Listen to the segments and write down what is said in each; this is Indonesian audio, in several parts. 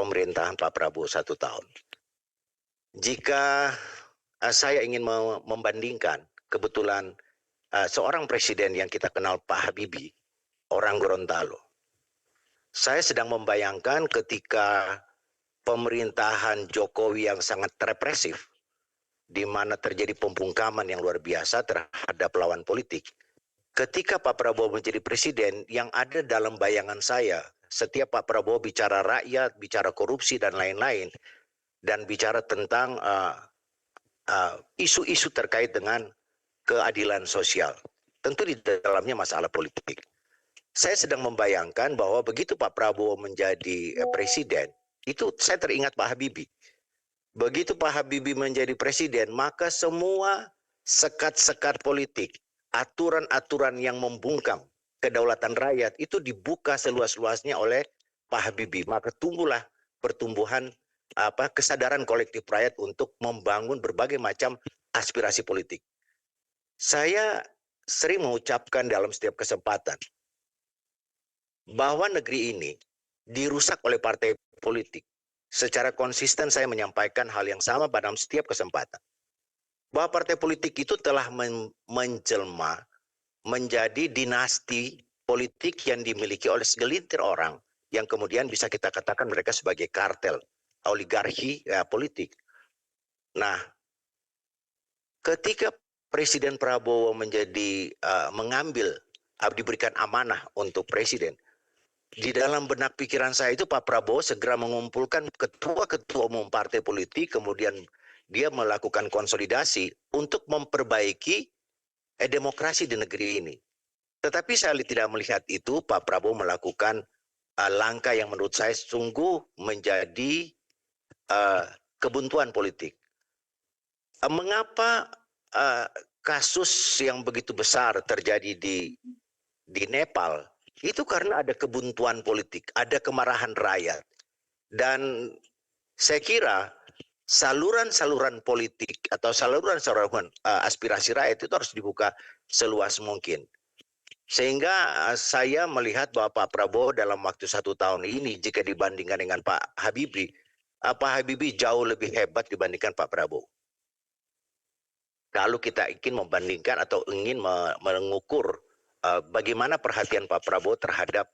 pemerintahan Pak Prabowo 1 tahun. Jika saya ingin membandingkan, kebetulan seorang presiden yang kita kenal Pak Habibie, orang Gorontalo. Saya sedang membayangkan ketika pemerintahan Jokowi yang sangat represif, di mana terjadi pembungkaman yang luar biasa terhadap lawan politik. Ketika Pak Prabowo menjadi presiden, yang ada dalam bayangan saya, setiap Pak Prabowo bicara rakyat, bicara korupsi dan lain-lain, dan bicara tentang isu-isu terkait dengan keadilan sosial. Tentu di dalamnya masalah politik. Saya sedang membayangkan bahwa begitu Pak Prabowo menjadi presiden, itu saya teringat Pak Habibie. Begitu Pak Habibie menjadi presiden, maka semua sekat-sekat politik, aturan-aturan yang membungkam kedaulatan rakyat itu dibuka seluas-luasnya oleh Pak Habibie. Maka tumbuhlah pertumbuhan kesadaran kolektif rakyat untuk membangun berbagai macam aspirasi politik. Saya sering mengucapkan dalam setiap kesempatan bahwa negeri ini dirusak oleh partai politik. Secara konsisten saya menyampaikan hal yang sama pada setiap kesempatan. Bahwa partai politik itu telah menjelma menjadi dinasti politik yang dimiliki oleh segelintir orang yang kemudian bisa kita katakan mereka sebagai kartel, oligarki politik. Nah, ketika Presiden Prabowo menjadi diberikan amanah untuk presiden, di dalam benak pikiran saya itu Pak Prabowo segera mengumpulkan ketua-ketua umum partai politik, kemudian dia melakukan konsolidasi untuk memperbaiki demokrasi di negeri ini. Tetapi saya tidak melihat itu Pak Prabowo melakukan langkah yang menurut saya sungguh menjadi kebuntuan politik. Mengapa kasus yang begitu besar terjadi di Nepal? Itu karena ada kebuntuan politik, ada kemarahan rakyat. Dan saya kira saluran-saluran politik atau saluran-saluran aspirasi rakyat itu harus dibuka seluas mungkin. Sehingga saya melihat bahwa Pak Prabowo dalam waktu 1 tahun ini jika dibandingkan dengan Pak Habibie, Pak Habibie jauh lebih hebat dibandingkan Pak Prabowo. Kalau kita ingin membandingkan atau ingin mengukur bagaimana perhatian Pak Prabowo terhadap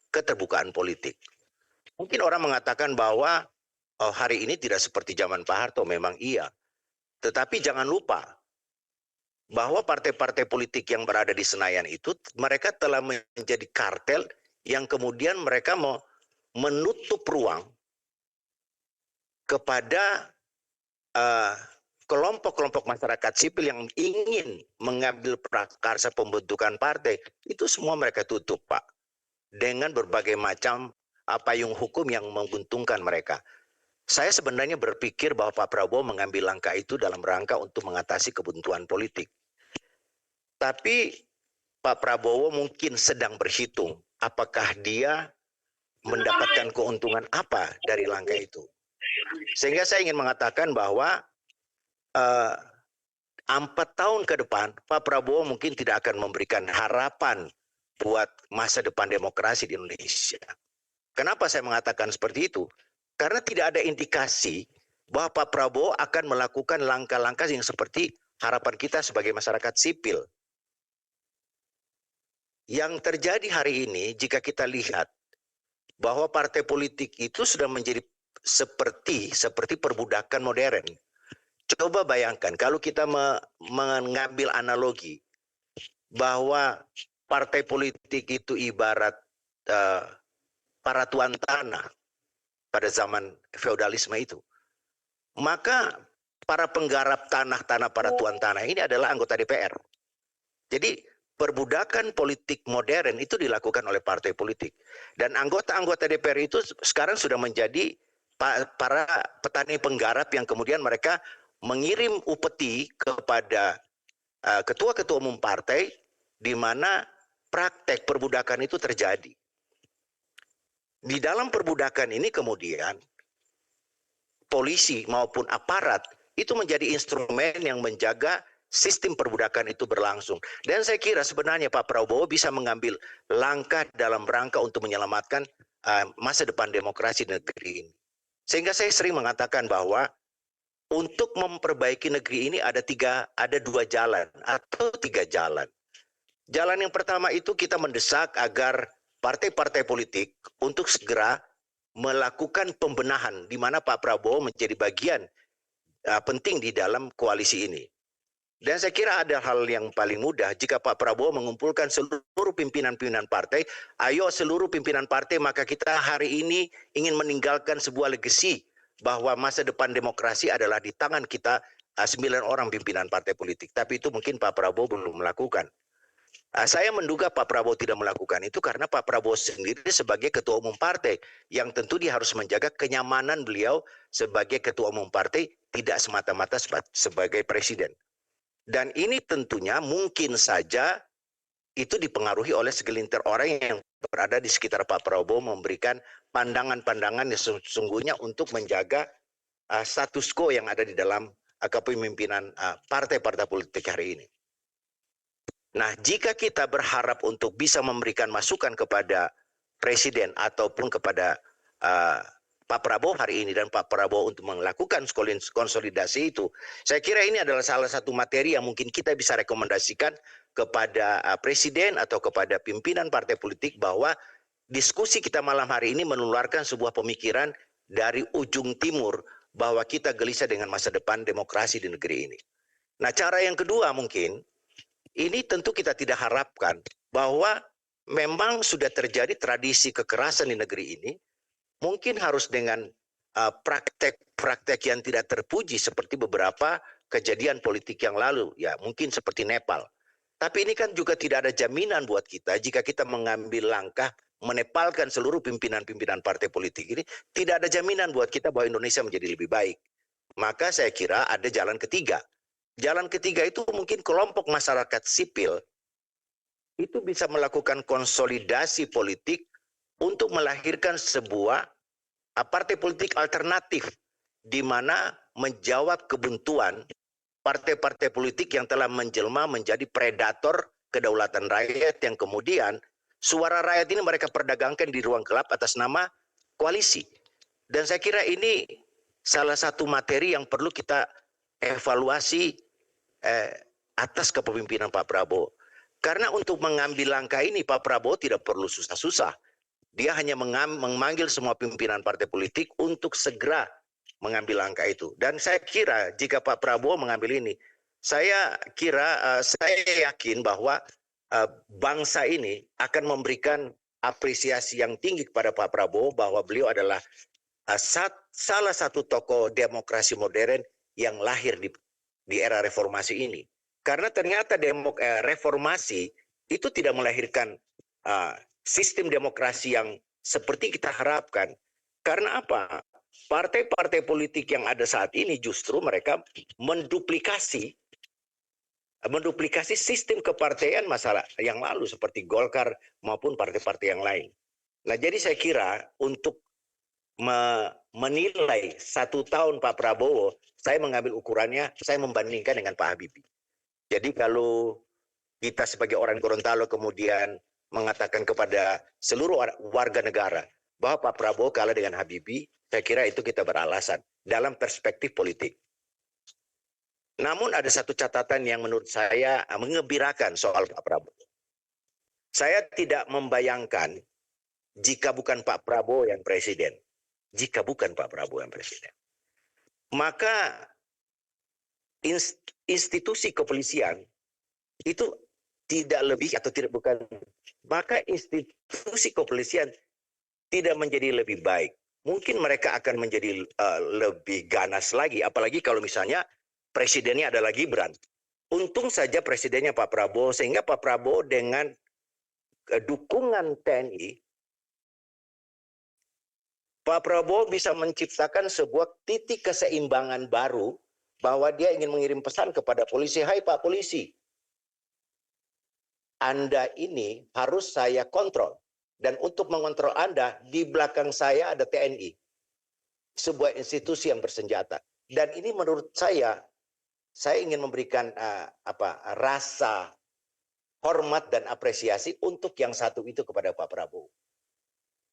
keterbukaan politik. Mungkin orang mengatakan bahwa hari ini tidak seperti zaman Pak Harto, memang iya. Tetapi jangan lupa bahwa partai-partai politik yang berada di Senayan itu, mereka telah menjadi kartel yang kemudian mereka mau menutup ruang kepada kelompok-kelompok masyarakat sipil yang ingin mengambil prakarsa pembentukan partai, itu semua mereka tutup, Pak. Dengan berbagai macam payung hukum yang menguntungkan mereka. Saya sebenarnya berpikir bahwa Pak Prabowo mengambil langkah itu dalam rangka untuk mengatasi kebuntuan politik. Tapi Pak Prabowo mungkin sedang berhitung apakah dia mendapatkan keuntungan apa dari langkah itu. Sehingga saya ingin mengatakan bahwa 4 tahun ke depan Pak Prabowo mungkin tidak akan memberikan harapan buat masa depan demokrasi di Indonesia. Kenapa saya mengatakan seperti itu? Karena tidak ada indikasi bahwa Pak Prabowo akan melakukan langkah-langkah yang seperti harapan kita sebagai masyarakat sipil. Yang terjadi hari ini jika kita lihat bahwa partai politik itu sudah menjadi seperti perbudakan modern. Coba bayangkan kalau kita mengambil analogi bahwa partai politik itu ibarat para tuan tanah pada zaman feodalisme itu. Maka para penggarap tanah-tanah para tuan tanah ini adalah anggota DPR. Jadi perbudakan politik modern itu dilakukan oleh partai politik. Dan anggota-anggota DPR itu sekarang sudah menjadi para petani penggarap yang kemudian mereka mengirim upeti kepada ketua-ketua umum partai di mana praktek perbudakan itu terjadi. Di dalam perbudakan ini kemudian polisi maupun aparat itu menjadi instrumen yang menjaga sistem perbudakan itu berlangsung. Dan saya kira sebenarnya Pak Prabowo bisa mengambil langkah dalam rangka untuk menyelamatkan masa depan demokrasi di negeri ini. Sehingga saya sering mengatakan bahwa untuk memperbaiki negeri ini ada dua jalan atau tiga jalan. Jalan yang pertama itu kita mendesak agar partai-partai politik untuk segera melakukan pembenahan di mana Pak Prabowo menjadi bagian penting di dalam koalisi ini. Dan saya kira ada hal yang paling mudah jika Pak Prabowo mengumpulkan seluruh pimpinan-pimpinan partai, ayo seluruh pimpinan partai, maka kita hari ini ingin meninggalkan sebuah legasi bahwa masa depan demokrasi adalah di tangan kita 9 orang pimpinan partai politik. Tapi itu mungkin Pak Prabowo belum melakukan. Saya menduga Pak Prabowo tidak melakukan itu karena Pak Prabowo sendiri sebagai ketua umum partai yang tentu dia harus menjaga kenyamanan beliau sebagai ketua umum partai, tidak semata-mata sebagai presiden. Dan ini tentunya mungkin saja itu dipengaruhi oleh segelintir orang yang berada di sekitar Pak Prabowo memberikan pandangan-pandangan yang sesungguhnya untuk menjaga status quo yang ada di dalam kepemimpinan partai-partai politik hari ini. Nah, jika kita berharap untuk bisa memberikan masukan kepada presiden ataupun kepada Pak Prabowo hari ini dan Pak Prabowo untuk melakukan konsolidasi itu, saya kira ini adalah salah satu materi yang mungkin kita bisa rekomendasikan kepada presiden atau kepada pimpinan partai politik bahwa diskusi kita malam hari ini menularkan sebuah pemikiran dari ujung timur bahwa kita gelisah dengan masa depan demokrasi di negeri ini. Nah, cara yang kedua mungkin, ini tentu kita tidak harapkan bahwa memang sudah terjadi tradisi kekerasan di negeri ini, mungkin harus dengan praktek-praktek yang tidak terpuji seperti beberapa kejadian politik yang lalu, ya mungkin seperti Nepal. Tapi ini kan juga tidak ada jaminan buat kita jika kita mengambil langkah menepalkan seluruh pimpinan-pimpinan partai politik ini, tidak ada jaminan buat kita bahwa Indonesia menjadi lebih baik. Maka saya kira ada jalan ketiga. Jalan ketiga itu mungkin kelompok masyarakat sipil itu bisa melakukan konsolidasi politik untuk melahirkan sebuah partai politik alternatif di mana menjawab kebuntuan partai-partai politik yang telah menjelma menjadi predator kedaulatan rakyat yang kemudian suara rakyat ini mereka perdagangkan di ruang gelap atas nama koalisi. Dan saya kira ini salah satu materi yang perlu kita evaluasi atas kepemimpinan Pak Prabowo. Karena untuk mengambil langkah ini Pak Prabowo tidak perlu susah-susah. Dia hanya memanggil semua pimpinan partai politik untuk segera mengambil langkah itu. Dan saya kira jika Pak Prabowo mengambil ini, saya yakin bahwa bangsa ini akan memberikan apresiasi yang tinggi kepada Pak Prabowo bahwa beliau adalah salah satu tokoh demokrasi modern yang lahir di era reformasi ini. Karena ternyata reformasi itu tidak melahirkan sistem demokrasi yang seperti kita harapkan. Karena apa? Partai-partai politik yang ada saat ini justru mereka menduplikasi sistem kepartaian masalah yang lalu seperti Golkar maupun partai-partai yang lain. Nah, jadi saya kira untuk menilai 1 tahun Pak Prabowo, saya mengambil ukurannya, saya membandingkan dengan Pak Habibie. Jadi kalau kita sebagai orang Gorontalo kemudian mengatakan kepada seluruh warga negara bahwa Pak Prabowo kalah dengan Habibie, saya kira itu kita beralasan dalam perspektif politik. Namun ada satu catatan yang menurut saya mengembirakan soal Pak Prabowo. Saya tidak membayangkan jika bukan Pak Prabowo yang presiden. Jika bukan Pak Prabowo yang presiden. Maka institusi kepolisian itu tidak lebih atau tidak bukan, maka institusi kepolisian tidak menjadi lebih baik. Mungkin mereka akan menjadi lebih ganas lagi, apalagi kalau misalnya presidennya adalah Gibran. Untung saja presidennya Pak Prabowo, sehingga Pak Prabowo dengan dukungan TNI, Pak Prabowo bisa menciptakan sebuah titik keseimbangan baru bahwa dia ingin mengirim pesan kepada polisi, hai Pak Polisi, Anda ini harus saya kontrol. Dan untuk mengontrol Anda, di belakang saya ada TNI. Sebuah institusi yang bersenjata. Dan ini menurut saya ingin memberikan rasa hormat dan apresiasi untuk yang satu itu kepada Pak Prabowo.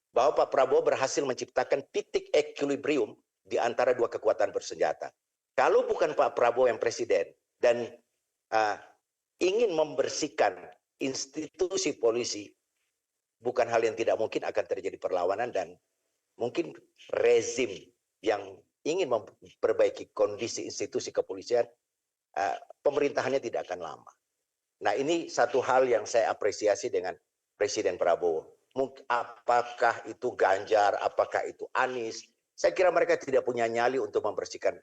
Bahwa Pak Prabowo berhasil menciptakan titik equilibrium di antara dua kekuatan bersenjata. Kalau bukan Pak Prabowo yang presiden dan ingin membersihkan institusi polisi, bukan hal yang tidak mungkin akan terjadi perlawanan dan mungkin rezim yang ingin memperbaiki kondisi institusi kepolisian, pemerintahannya tidak akan lama. Nah, ini satu hal yang saya apresiasi dengan Presiden Prabowo. Apakah itu Ganjar, apakah itu Anies, saya kira mereka tidak punya nyali untuk membersihkan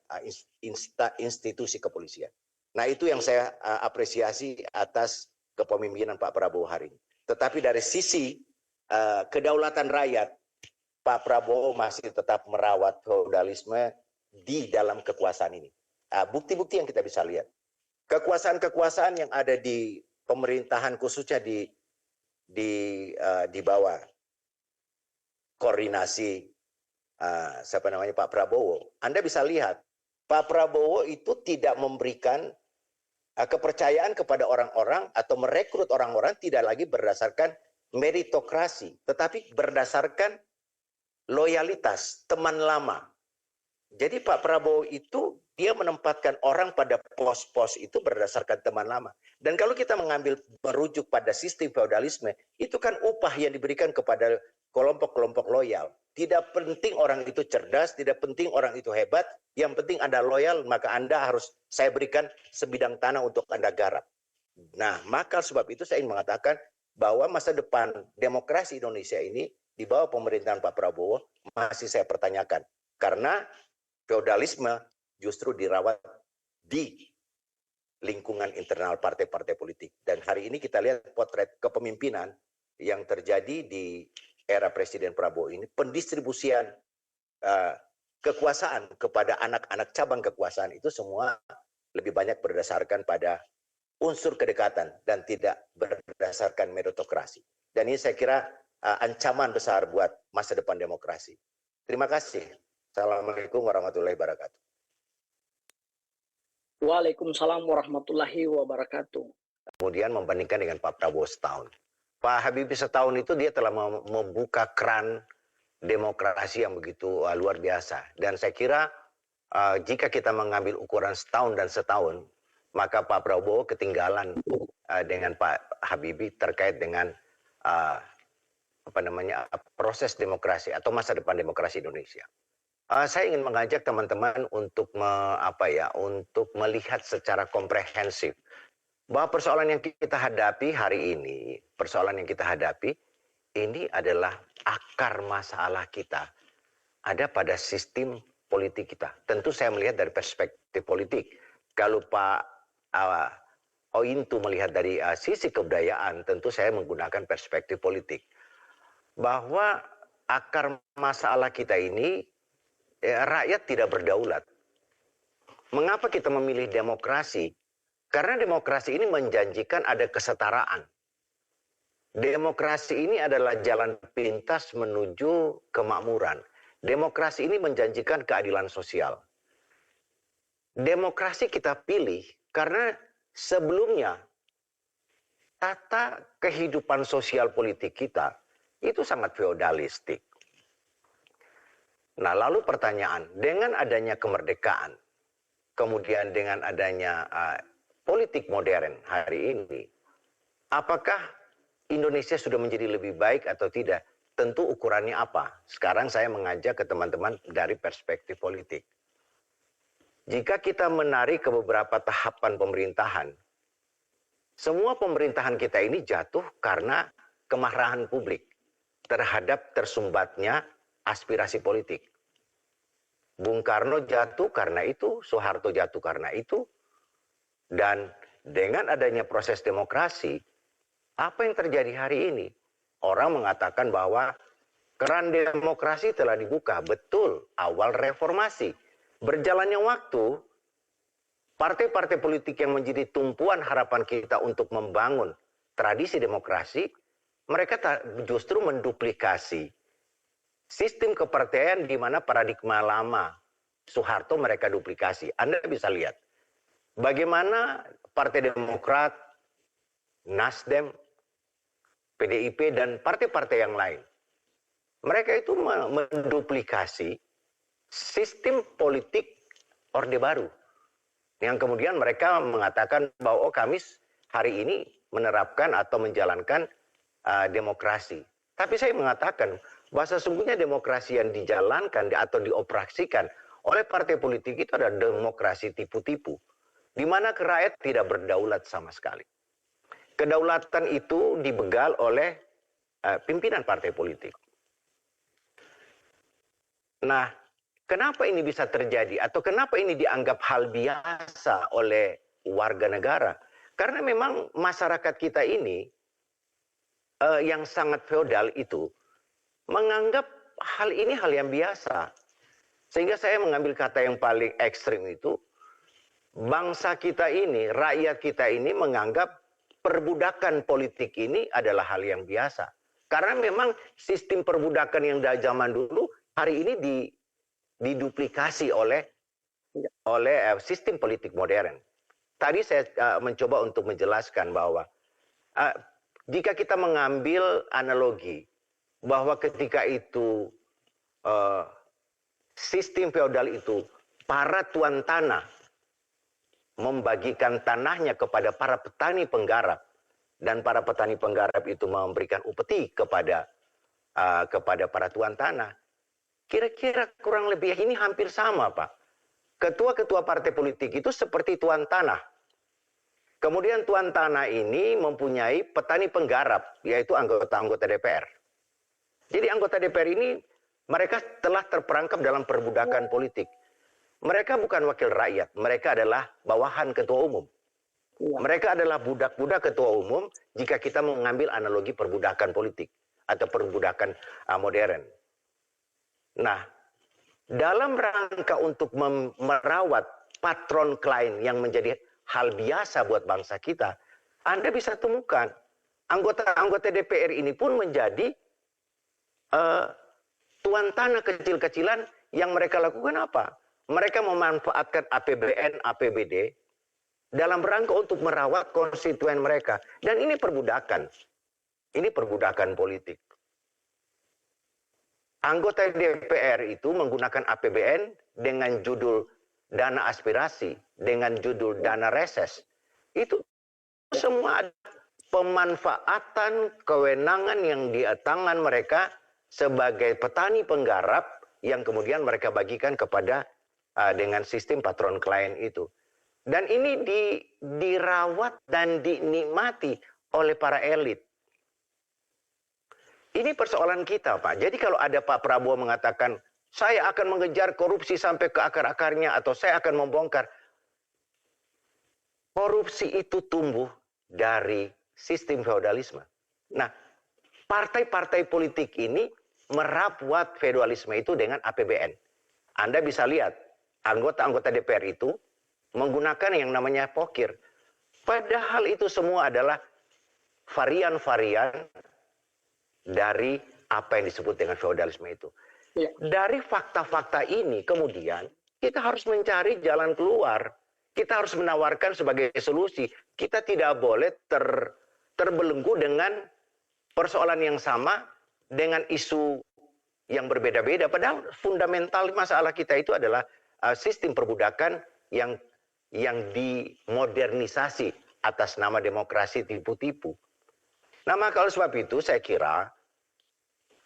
institusi kepolisian. Nah, itu yang saya apresiasi atas kepemimpinan Pak Prabowo hari ini. Tetapi dari sisi kedaulatan rakyat, Pak Prabowo masih tetap merawat feodalisme di dalam kekuasaan ini. Bukti-bukti yang kita bisa lihat. Kekuasaan-kekuasaan yang ada di pemerintahan khususnya di bawah koordinasi Pak Prabowo, Anda bisa lihat Pak Prabowo itu tidak memberikan kepercayaan kepada orang-orang atau merekrut orang-orang tidak lagi berdasarkan meritokrasi, tetapi berdasarkan loyalitas teman lama. Jadi Pak Prabowo itu dia menempatkan orang pada pos-pos itu berdasarkan teman lama. Dan kalau kita mengambil merujuk pada sistem feodalisme, itu kan upah yang diberikan kepada kelompok-kelompok loyal. Tidak penting orang itu cerdas, tidak penting orang itu hebat, yang penting Anda loyal, maka Anda harus saya berikan sebidang tanah untuk Anda garap. Nah, maka sebab itu saya ingin mengatakan bahwa masa depan demokrasi Indonesia ini di bawah pemerintahan Pak Prabowo masih saya pertanyakan. Karena feodalisme justru dirawat di lingkungan internal partai-partai politik. Dan hari ini kita lihat potret kepemimpinan yang terjadi di era Presiden Prabowo ini, pendistribusian kekuasaan kepada anak-anak cabang kekuasaan itu semua lebih banyak berdasarkan pada unsur kedekatan dan tidak berdasarkan meritokrasi. Dan ini saya kira ancaman besar buat masa depan demokrasi. Terima kasih. Assalamualaikum warahmatullahi wabarakatuh. Waalaikumsalam warahmatullahi wabarakatuh. Kemudian membandingkan dengan Pak Prabowo setahun. Pak Habibie setahun itu dia telah membuka keran demokrasi yang begitu luar biasa. Dan saya kira jika kita mengambil ukuran setahun dan setahun, maka Pak Prabowo ketinggalan dengan Pak Habibie terkait dengan proses demokrasi atau masa depan demokrasi Indonesia. Saya ingin mengajak teman-teman untuk untuk melihat secara komprehensif bahwa persoalan yang kita hadapi hari ini, ini adalah akar masalah kita ada pada sistem politik kita. Tentu saya melihat dari perspektif politik. Kalau Pak Ointu melihat dari sisi kebudayaan, tentu saya menggunakan perspektif politik. Bahwa akar masalah kita ini rakyat tidak berdaulat. Mengapa kita memilih demokrasi? Karena demokrasi ini menjanjikan ada kesetaraan. Demokrasi ini adalah jalan pintas menuju kemakmuran. Demokrasi ini menjanjikan keadilan sosial. Demokrasi kita pilih karena sebelumnya tata kehidupan sosial politik kita itu sangat feodalistik. Nah, lalu pertanyaan, dengan adanya kemerdekaan, kemudian dengan adanya politik modern hari ini, apakah Indonesia sudah menjadi lebih baik atau tidak? Tentu ukurannya apa? Sekarang saya mengajak ke teman-teman dari perspektif politik. Jika kita menarik ke beberapa tahapan pemerintahan, semua pemerintahan kita ini jatuh karena kemarahan publik terhadap tersumbatnya aspirasi politik. Bung Karno jatuh karena itu, Soeharto jatuh karena itu, dan dengan adanya proses demokrasi, apa yang terjadi hari ini? Orang mengatakan bahwa keran demokrasi telah dibuka. Betul, awal reformasi. Berjalannya waktu, partai-partai politik yang menjadi tumpuan harapan kita untuk membangun tradisi demokrasi, mereka justru menduplikasi sistem kepartaian di mana paradigma lama Soeharto mereka duplikasi. Anda bisa lihat bagaimana Partai Demokrat, Nasdem, PDIP dan partai-partai yang lain. Mereka itu menduplikasi sistem politik Orde Baru. Yang kemudian mereka mengatakan bahwa kami hari ini menerapkan atau menjalankan demokrasi. Tapi saya mengatakan bahwa sesungguhnya demokrasi yang dijalankan atau dioperasikan oleh partai politik itu adalah demokrasi tipu-tipu, di mana rakyat tidak berdaulat sama sekali. Kedaulatan itu dibegal oleh pimpinan partai politik. Nah, kenapa ini bisa terjadi atau kenapa ini dianggap hal biasa oleh warga negara? Karena memang masyarakat kita ini yang sangat feodal itu menganggap hal ini hal yang biasa. Sehingga saya mengambil kata yang paling ekstrim itu, bangsa kita ini, rakyat kita ini menganggap perbudakan politik ini adalah hal yang biasa. Karena memang sistem perbudakan yang dari zaman dulu hari ini diduplikasi oleh sistem politik modern. Tadi saya mencoba untuk menjelaskan bahwa jika kita mengambil analogi bahwa ketika itu sistem feodal itu para tuan tanah membagikan tanahnya kepada para petani penggarap dan para petani penggarap itu memberikan upeti kepada para tuan tanah. Kira-kira kurang lebih ini hampir sama, Pak. Ketua-ketua partai politik itu seperti tuan tanah. Kemudian tuan tanah ini mempunyai petani penggarap, yaitu anggota-anggota DPR. Jadi anggota DPR ini mereka telah terperangkap dalam perbudakan politik. Mereka bukan wakil rakyat, mereka adalah bawahan ketua umum. Mereka adalah budak-budak ketua umum jika kita mengambil analogi perbudakan politik atau perbudakan modern. Nah, dalam rangka untuk merawat patron klien yang menjadi hal biasa buat bangsa kita, Anda bisa temukan anggota-anggota DPR ini pun menjadi tuan tanah kecil-kecilan. Yang mereka lakukan apa? Mereka memanfaatkan APBN, APBD dalam rangka untuk merawat konstituen mereka. Dan ini perbudakan. Ini perbudakan politik. Anggota DPR itu menggunakan APBN dengan judul dana aspirasi, dengan judul dana reses. Itu semua pemanfaatan kewenangan yang di tangan mereka sebagai petani penggarap yang kemudian mereka bagikan kepada dengan sistem patron klien itu. Dan ini dirawat dan dinikmati oleh para elit. Ini persoalan kita, Pak. Jadi kalau ada Pak Prabowo mengatakan, saya akan mengejar korupsi sampai ke akar-akarnya atau saya akan membongkar. Korupsi itu tumbuh dari sistem feodalisme. Nah, partai-partai politik ini merawat feodalisme itu dengan APBN. Anda bisa lihat, anggota-anggota DPR itu menggunakan yang namanya pokir. Padahal itu semua adalah varian-varian dari apa yang disebut dengan feodalisme itu. Ya. Dari fakta-fakta ini kemudian kita harus mencari jalan keluar. Kita harus menawarkan sebagai solusi. Kita tidak boleh terbelenggu dengan persoalan yang sama dengan isu yang berbeda-beda. Padahal fundamental masalah kita itu adalah sistem perbudakan yang dimodernisasi atas nama demokrasi tipu-tipu. Nah, maka oleh sebab itu saya kira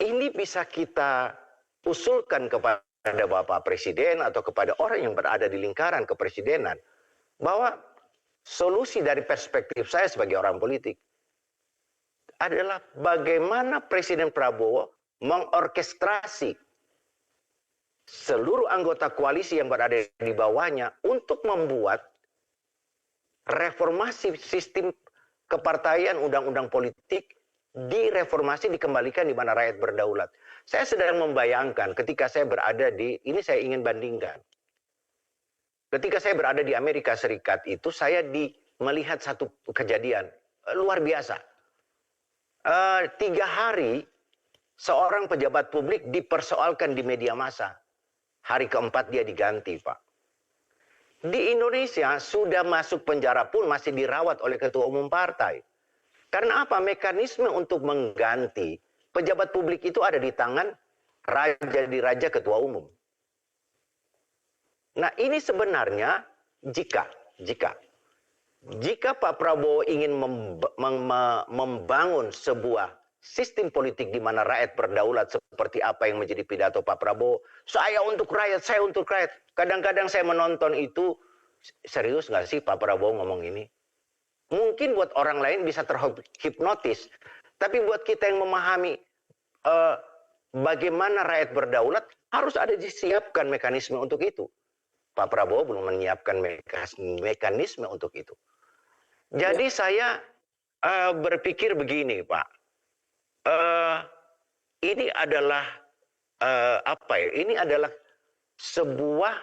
ini bisa kita usulkan kepada Bapak Presiden atau kepada orang yang berada di lingkaran kepresidenan bahwa solusi dari perspektif saya sebagai orang politik adalah bagaimana Presiden Prabowo mengorkestrasi seluruh anggota koalisi yang berada di bawahnya untuk membuat reformasi sistem kepartaian, undang-undang politik direformasi, dikembalikan di mana rakyat berdaulat. Saya sedang membayangkan ketika saya berada ini saya ingin bandingkan. Ketika saya berada di Amerika Serikat itu, saya melihat satu kejadian luar biasa. 3 hari seorang pejabat publik dipersoalkan di media massa. Hari keempat dia diganti, Pak. Di Indonesia sudah masuk penjara pun masih dirawat oleh ketua umum partai. Karena apa? Mekanisme untuk mengganti pejabat publik itu ada di tangan raja ketua umum. Nah, ini sebenarnya jika Pak Prabowo ingin membangun sebuah sistem politik di mana rakyat berdaulat seperti apa yang menjadi pidato Pak Prabowo, saya untuk rakyat, saya untuk rakyat. Kadang-kadang saya menonton itu, serius nggak sih Pak Prabowo ngomong ini? Mungkin buat orang lain bisa terhipnotis, tapi buat kita yang memahami bagaimana rakyat berdaulat, harus ada disiapkan mekanisme untuk itu. Pak Prabowo belum menyiapkan mekanisme untuk itu. Jadi saya berpikir begini, Pak. Ini adalah Ini adalah sebuah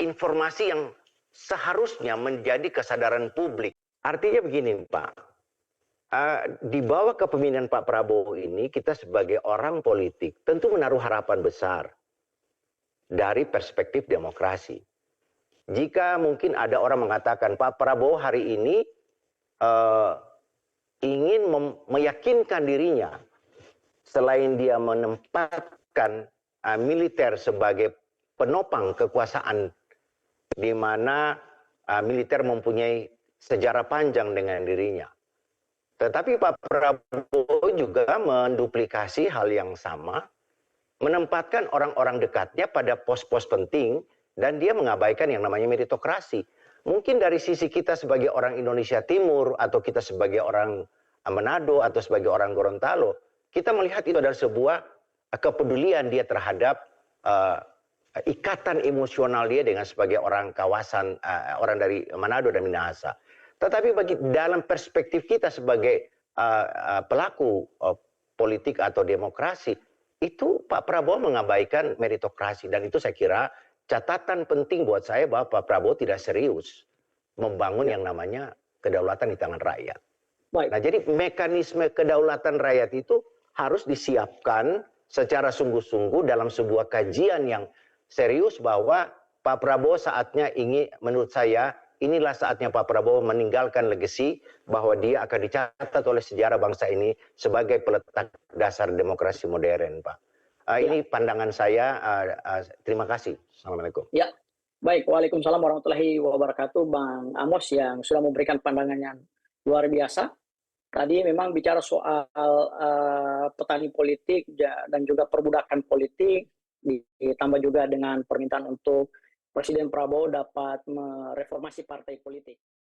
informasi yang seharusnya menjadi kesadaran publik. Artinya begini, Pak. Di bawah kepemimpinan Pak Prabowo ini, kita sebagai orang politik tentu menaruh harapan besar dari perspektif demokrasi. Jika mungkin ada orang mengatakan Pak Prabowo hari ini ingin meyakinkan dirinya, selain dia menempatkan militer sebagai penopang kekuasaan, di mana militer mempunyai sejarah panjang dengan dirinya. Tetapi Pak Prabowo juga menduplikasi hal yang sama, menempatkan orang-orang dekatnya pada pos-pos penting, dan dia mengabaikan yang namanya meritokrasi. Mungkin dari sisi kita sebagai orang Indonesia Timur, atau kita sebagai orang Manado, atau sebagai orang Gorontalo, kita melihat itu adalah sebuah kepedulian dia terhadap ikatan emosional dia dengan sebagai orang kawasan, orang dari Manado dan Minahasa. Tetapi dalam perspektif kita sebagai pelaku politik atau demokrasi, itu Pak Prabowo mengabaikan meritokrasi. Dan itu saya kira catatan penting buat saya bahwa Pak Prabowo tidak serius membangun yang namanya kedaulatan di tangan rakyat. Baik. Nah, jadi mekanisme kedaulatan rakyat itu harus disiapkan secara sungguh-sungguh dalam sebuah kajian yang serius, bahwa Pak Prabowo saatnya ingin, menurut saya, inilah saatnya Pak Prabowo meninggalkan legasi bahwa dia akan dicatat oleh sejarah bangsa ini sebagai peletak dasar demokrasi modern, Pak. Ini pandangan saya. Terima kasih. Assalamualaikum. Ya, baik. Waalaikumsalam warahmatullahi wabarakatuh, Bang Amos yang sudah memberikan pandangan yang luar biasa. Tadi memang bicara soal petani politik dan juga perbudakan politik, ditambah juga dengan permintaan untuk Presiden Prabowo dapat mereformasi partai politik.